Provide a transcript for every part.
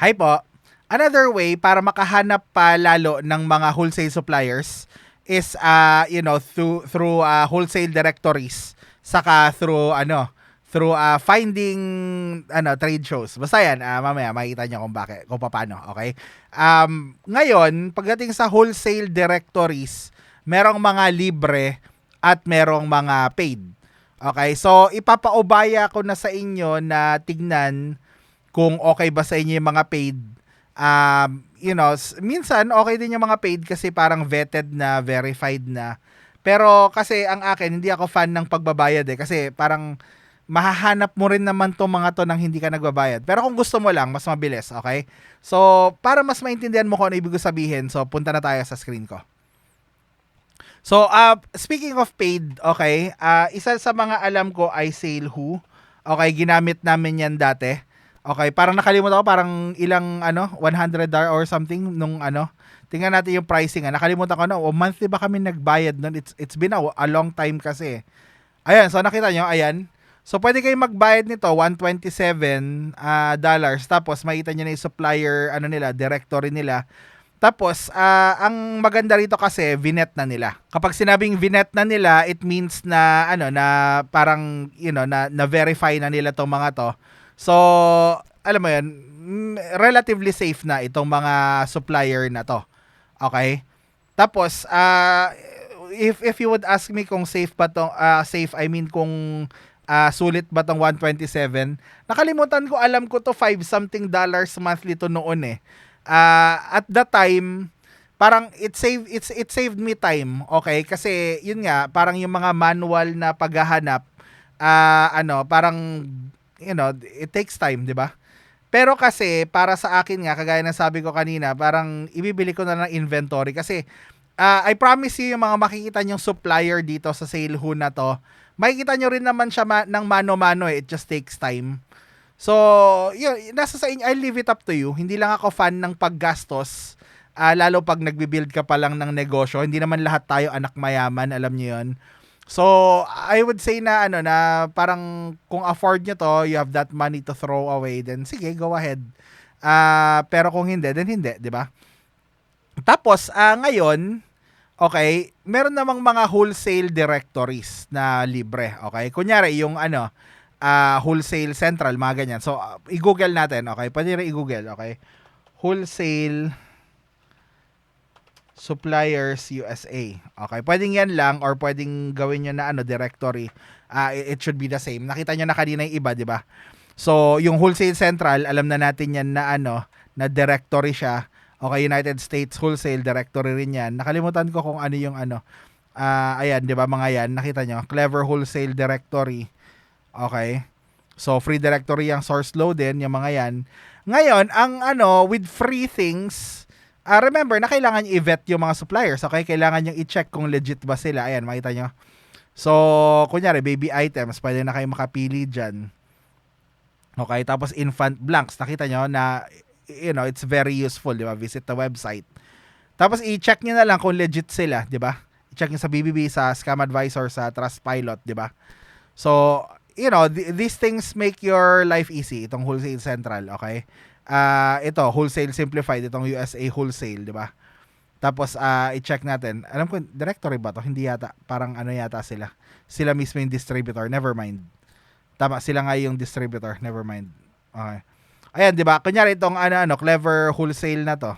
Hi po. Another way para makahanap pa lalo ng mga wholesale suppliers is through wholesale directories saka through finding trade shows. Basta yan, mamaya makikita niyo kung paano, okay? Ngayon, pagdating sa wholesale directories, merong mga libre at merong mga paid. Okay? So, ipapaubaya ko na sa inyo na tignan kung okay ba sa inyo yung mga paid. Minsan okay din yung mga paid kasi parang vetted na, verified na. Pero kasi ang akin, hindi ako fan ng pagbabayad kasi parang mahahanap mo rin naman to mga to nang hindi ka nagbabayad. Pero kung gusto mo lang, mas mabilis, okay? So, para mas maintindihan mo kung ano ibig sabihin, so punta na tayo sa screen ko. So, speaking of paid, okay, isa sa mga alam ko ay Salehu. Okay, ginamit namin yan dati. Okay, parang nakalimutan ko parang ilang $100 or something nung tingnan natin yung pricing. Nakalimutan ko monthly ba kami nagbayad nun? It's been a long time kasi. Ayan, so nakita nyo, ayan. So pwede kayong magbayad nito $127 tapos makita niyo na yung supplier directory nila. Tapos ang maganda rito kasi vinet na nila. Kapag sinabing vinet na nila, it means na na parang na verify na nila tong mga to. So, alam mo yan, relatively safe na itong mga supplier na to. Okay? Tapos, if you would ask me kung safe ba tong, safe, I mean kung sulit ba tong 127, nakalimutan ko, alam ko to $5-something monthly to noon eh. At that time, parang it saved me time, okay? Kasi yun nga, parang yung mga manual na paghahanap, parang it takes time, 'di ba? Pero kasi para sa akin nga, kagaya ng sabi ko kanina, parang ibibili ko na ng inventory kasi I promise you yung mga makikita nyong supplier dito sa Salehu na to, makikita nyo rin naman siya ng mano-mano eh. It just takes time. So, yun, nasa sa inyo, I leave it up to you. Hindi lang ako fan ng paggastos, lalo pag nagbi-build ka pa lang ng negosyo. Hindi naman lahat tayo anak mayaman, alam niyo yun. So, I would say na na parang kung afford nyo to, you have that money to throw away, then sige, go ahead. Pero kung hindi, then hindi, 'di ba? Tapos, ngayon, okay, meron namang mga wholesale directories na libre, okay? Kunyari yung wholesale central, mga ganyan. So, i-google natin, okay? Pwede rin i-google, okay? Wholesale Suppliers USA. Okay, pwedeng yan lang or pwedeng gawin nyo na directory. It should be the same. Nakita nyo na kanina yung iba, di ba? So, yung Wholesale Central, alam na natin yan na na directory siya. Okay, United States Wholesale Directory rin yan. Nakalimutan ko kung ano yung ayan, di ba mga yan? Nakita nyo, Clever Wholesale Directory. Okay. So, free directory yung source load din, yung mga yan. Ngayon, ang with free things, remember na kailangan i-vet yung mga suppliers. Okay? Kailangan yung i-check kung legit ba sila. Ayan, makita nyo. So, kunyari, baby items, pwede na kayo makapili dyan. Okay? Tapos, infant blanks. Nakita nyo na, it's very useful, di ba? Visit the website. Tapos, i-check nyo na lang kung legit sila, di ba? I-check nyo sa BBB, sa Scam Advisor, sa Trustpilot, di ba? So, these things make your life easy. Itong Wholesale Central, okay? Ito, Wholesale Simplified, itong USA Wholesale, di ba? Tapos, i-check natin. Alam ko, directory ba to? Hindi yata. Parang yata sila. Sila mismo yung distributor. Never mind. Tama, sila nga yung distributor. Never mind. Okay. Ayan, di ba? Kunyari itong Clever Wholesale na to.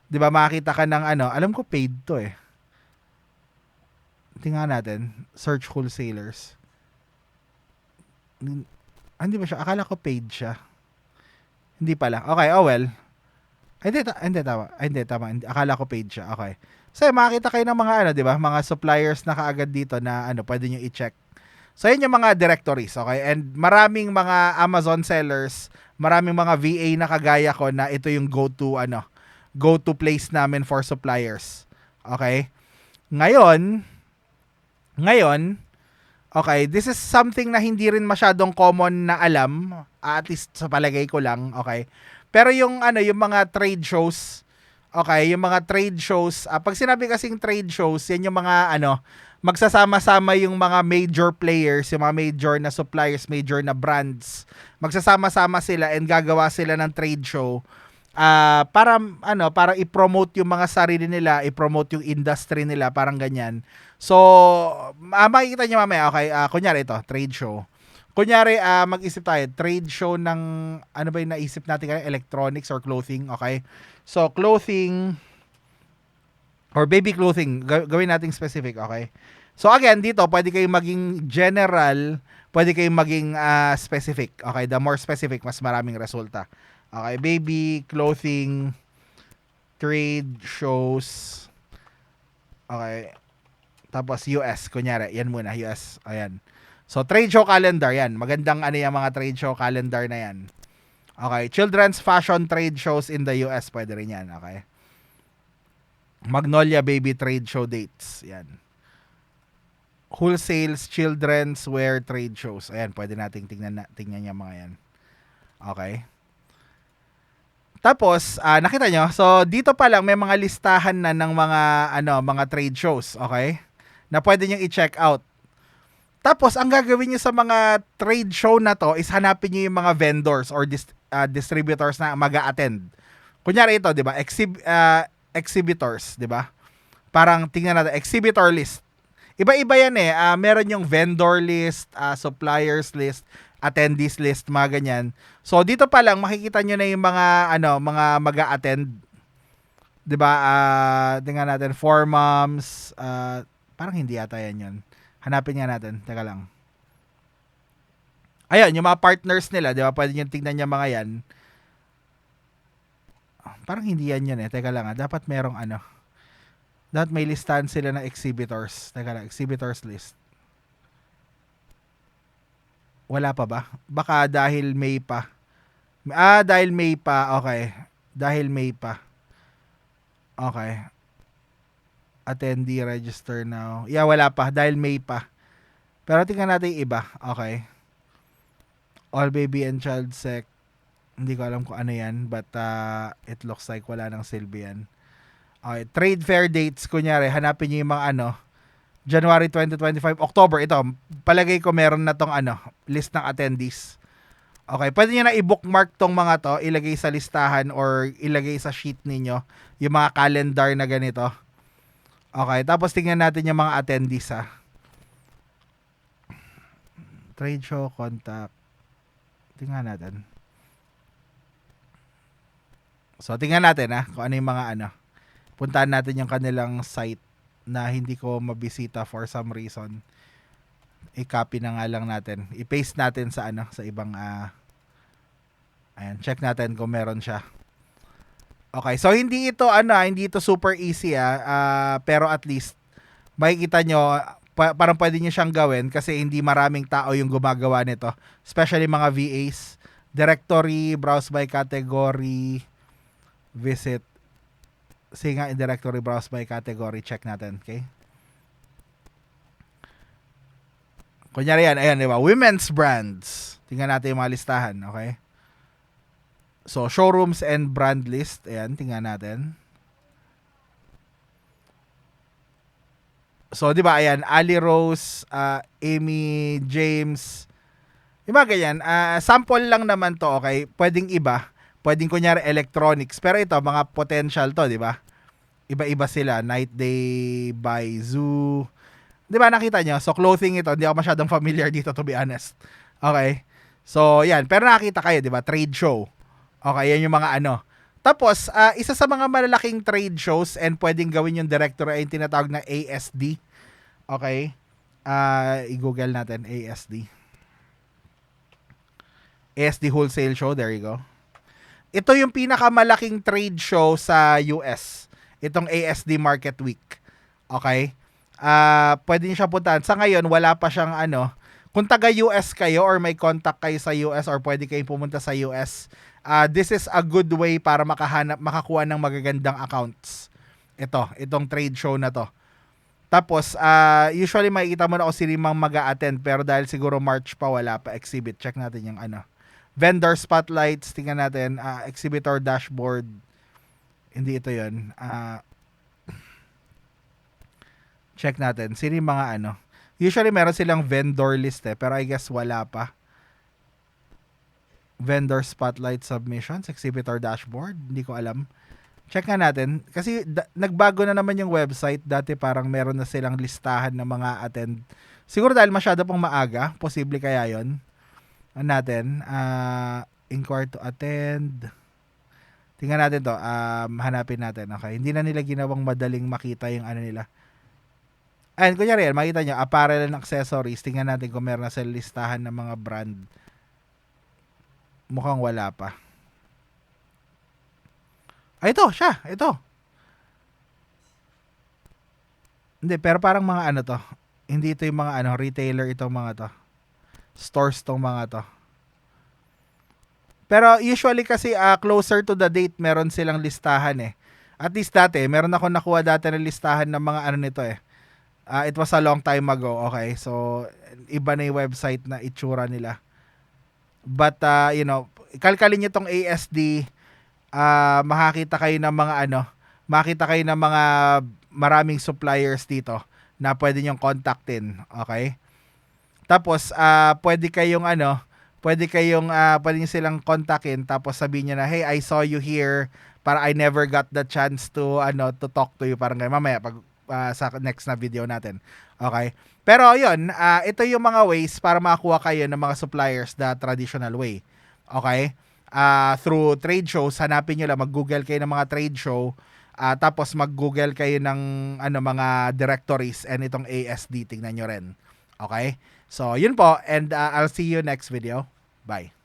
Di ba, makakita ka ng alam ko paid to eh. Tingnan natin. Search wholesalers. Hindi ba siya? Akala ko paid siya. Hindi pala. Okay, oh well. Hindi, tama. Akala ko paid siya. Okay. So, makakita kayo ng mga di ba? Mga suppliers na kaagad dito na pwede nyo i-check. So, yun yung mga directories, okay? And maraming mga Amazon sellers, maraming mga VA na kagaya ko na ito yung go-to place namin for suppliers. Okay? Ngayon, okay, this is something na hindi rin masyadong common na alam, at least sa palagay ko lang, okay? Pero yung yung mga trade shows, okay, yung mga trade shows, pag sinabi kasing trade shows, yan yung mga magsasama-sama yung mga major players, yung mga major na suppliers, major na brands. Magsasama-sama sila and gagawa sila ng trade show para i-promote yung mga sarili nila, i-promote yung industry nila, parang ganyan. So, makikita niyo mamaya, okay, kunyari ito, trade show. Kunyari, mag-isip tayo, trade show ng, ano ba yung naisip natin kanina, electronics or clothing, okay? So, clothing, or baby clothing, gawin nating specific, okay? So, again, dito, pwede kayong maging general, pwede kayong maging specific, okay? The more specific, mas maraming resulta. Okay, baby clothing trade shows. Okay. Tapos US, kunyari, yan muna, US. Ayan. So, trade show calendar, yan. Magandang ano yung mga trade show calendar na yan. Okay. Children's fashion trade shows in the US, pwede rin yan. Okay. Magnolia baby trade show dates. Yan. Wholesales children's wear trade shows. Ayan, pwede nating tingnan yung mga yan. Okay. Tapos, nakita nyo, so dito pa lang may mga listahan na ng mga trade shows, okay? Na pwede nyo i-check out. Tapos, ang gagawin nyo sa mga trade show na to is hanapin nyo yung mga vendors or distributors na mag-a-attend. Kunyari ito, di ba? Exhibitors, di ba? Parang tingnan natin, exhibitor list. Iba-iba yan eh. Meron yung vendor list, suppliers list, attendees list, mga ganyan. So dito pa lang makikita nyo na yung mga mag-a-attend. 'Di ba? Tingnan natin, for moms, parang hindi yata yan 'yon. Hanapin nga natin. Teka lang. Ayun, yung mga partners nila, 'di ba? Pwede niyo tingnan yung mga yan. Parang hindi yan 'yun eh. Teka lang, dapat merong dapat may listahan sila ng exhibitors. Teka lang, exhibitors list. Wala pa ba? Baka dahil May pa. Dahil May pa. Okay. Dahil May pa. Okay. Attendee register now. Yeah, wala pa. Dahil May pa. Pero tingnan natin yung iba. Okay. All baby and child sec. Hindi ko alam kung ano yan. But it looks like wala nang silbi yan. Okay. Trade fair dates. Kunyari, hanapin nyo yung mga January 2025, October, ito, palagay ko meron na tong list ng attendees. Okay, pwede nyo na i-bookmark tong mga to, ilagay sa listahan or ilagay sa sheet ninyo, yung mga calendar na ganito. Okay, tapos tingnan natin yung mga attendees Trade show, contact. Tingnan natin. So, tingnan natin kung ano yung mga Puntahan natin yung kanilang site na hindi ko mabisita for some reason. I-copy na nga lang natin. I-paste natin sa sa ibang ayan, check natin kung meron siya. Okay, so hindi ito hindi ito super easy pero at least makikita nyo parang pwede nyo siyang gawin kasi hindi maraming tao yung gumagawa nito, especially mga VAs. Directory, browse by category, visit. Sige nga, in directory, browse by category, check natin, okay? Kunyari yan, ayan, di ba? Women's brands. Tingnan natin yung mga listahan, okay? So, showrooms and brand list, ayan, tingnan natin. So, di ba, ayan, Ali Rose, Amy, James, yung mga ganyan, sample lang naman to, okay? Pwedeng iba, pwedeng kunyari electronics, pero ito, mga potential to, di ba? Iba-iba sila. Night Day, by Zoo. Di ba nakita nyo? So, clothing ito. Hindi ako masyadong familiar dito, to be honest. Okay? So, yan. Pero nakita kayo, di ba? Trade show. Okay, yan yung mga Tapos, isa sa mga malalaking trade shows and pwedeng gawin yung director ay yung tinatawag na ASD. Okay? I-google natin, ASD. ASD Wholesale Show. There you go. Ito yung pinakamalaking trade show sa US. Itong ASD Market Week. Okay? Pwede niyo siya puntahan. Sa ngayon, wala pa siyang kung taga-US kayo or may contact kayo sa US or pwede kayong pumunta sa US, this is a good way para makakuha ng magagandang accounts. Itong trade show na to. Tapos, usually makikita mo na kung sino mang mag-a-attend pero dahil siguro March pa, wala pa exhibit. Check natin yung vendor spotlights, tingnan natin, exhibitor dashboard. Hindi ito yun. Check natin. Sino yung mga Usually meron silang vendor list pero I guess wala pa. vendor spotlight submissions, exhibitor dashboard, hindi ko alam. Check nga natin kasi nagbago na naman yung website. Dati parang meron na silang listahan ng mga attend. Siguro dahil masyado pong maaga, posible kaya 'yon. Ano natin? Inquire to attend. Tingnan natin to. Hanapin natin. Okay. Hindi na nila ginawang madaling makita yung ano nila. Ayun, kunyari yan, makita nyo, apparel and accessories. Tingnan natin kung meron na sa listahan ng mga brand. Mukhang wala pa. Ito, siya. Ito. Hindi, pero parang mga ano to. Hindi ito yung mga ano, retailer itong mga to. Stores tong mga to. Pero usually kasi closer to the date, meron silang listahan eh. At least dati, meron ako nakuha dati ng listahan ng mga ano nito eh. It was a long time ago, okay? So, iba na yung website na itsura nila. But, kalkalin nyo tong ASD, makakita kayo ng mga makita kayo ng mga maraming suppliers dito na pwede nyong kontaktin, okay? Tapos, pwede nyo silang kontakin, tapos sabihin nyo na, hey, I saw you here, para I never got the chance to talk to you, parang mamaya pag sa next na video natin. Okay? Pero yun, ito yung mga ways para makakuha kayo ng mga suppliers the traditional way. Okay? Through trade shows, hanapin nyo lang, mag-google kayo ng mga trade show, tapos mag-google kayo ng mga directories and itong ASD, tingnan nyo rin. Okay? So, yun po, and I'll see you next video. Bye.